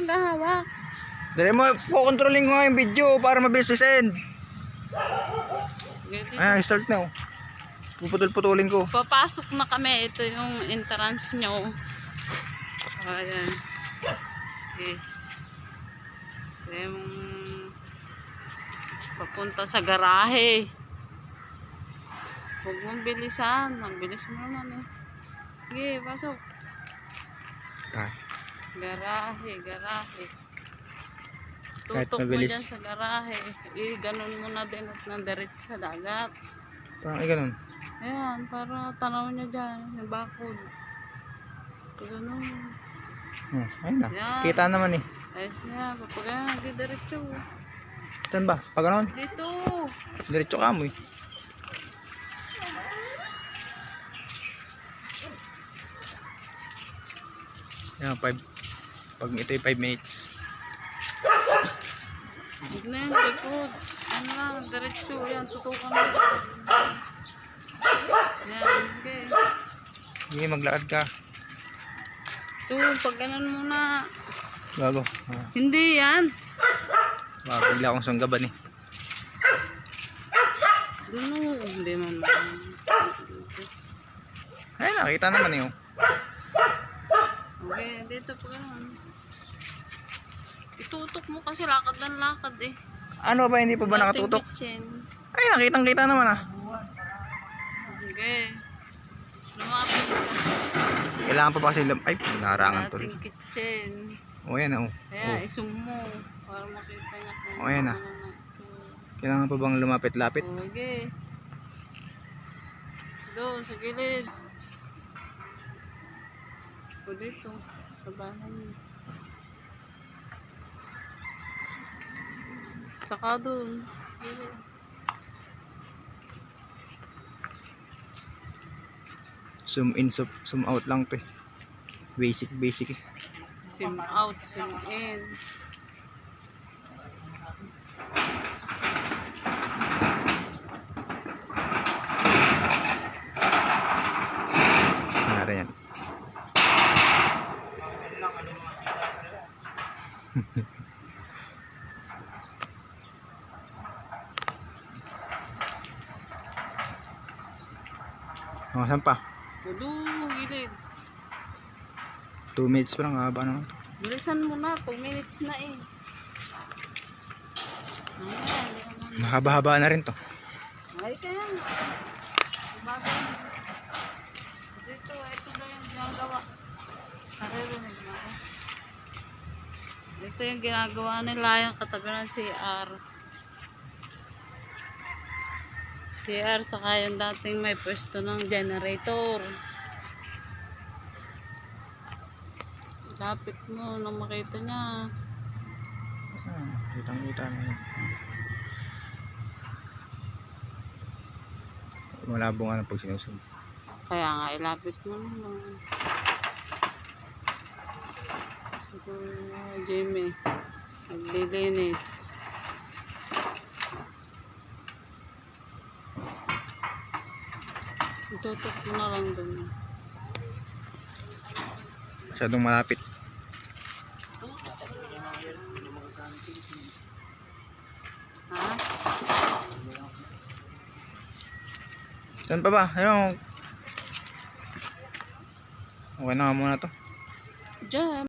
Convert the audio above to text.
maghahawak. Dali mo, kukontrolin ko nga yung video para mabilis-bilisin. Ayan, start na oh. Puputol-putulin ko. Papasok na kami. Ito yung entrance nyo. Ayan. Okay. Ito yung papunta sa garahe. Huwag mong bilisan. Ang bilis mo naman eh. Sige, pasok. Garahe. Tutok mo dyan sa garahe. Ganun mo na din at nandiretso sa dagat. Parang ganun. Ayan, para tanaw niya dyan. Yung bakod. Ganun. Ayun na. Ayan. Kita naman eh. Ayos na. Papagana, di diretso. Saan ba? Pag ganun? Dito. Diretso ka mo eh. Ayan, pag ito yung 5 minutes. Huwag na yan, likod. Ano lang, diretso. Ayan, tutukan mo. Ayan, okay. Sige, maglakad ka. Ito, pag ganun muna. Bago. Hindi yan. Bigla akong sanggaban eh. Doon, hindi man. Ayun, nakita naman eh oh. Okay, dito pa ganun. Itutok mo kasi lakad ng lakad eh. Ano ba, hindi pa ba Dating nakatutok? kitchen. Ay, nakitang-kita naman ah. Okay. Lumapit ka. Kailangan pa ba kasi ay, narangan tuloy. Dating kitchen. O yan oh. Kaya isum mo. Para makita niya kung O yan ah. Kailangan pa bang lumapit-lapit? Okay. Doon, sa gilid. O dito, sa bahay mo. Saka doon. Gilid. Zoom in, zoom out lang to eh. Basic eh. Sim out, sim in. Nara yan. Oh, saan pa? Tulo, gilid. 2 minutes pa lang, haba naman. Bilisan mo na, 2 minutes na eh. Mahaba-haba na rin to. Ay, kaya nga. Bagay. Dito, ito na yung ginagawa. Naririnig mo ako. Ito yung ginagawa nila, yung katabi ng CR. CR, saka yung dating may pwesto ng generator. Lapit mo nang makita niya. Kitang-kita na yun. Malabo nga ng pag sinusog. Kaya nga, ilapit mo naman. Ito, Jimmy. Naglilinis. Itutok mo na lang dun. Masyadong malapit. Ha? Saan pa ba? Ayun. Okay na nga muna to. Diyan.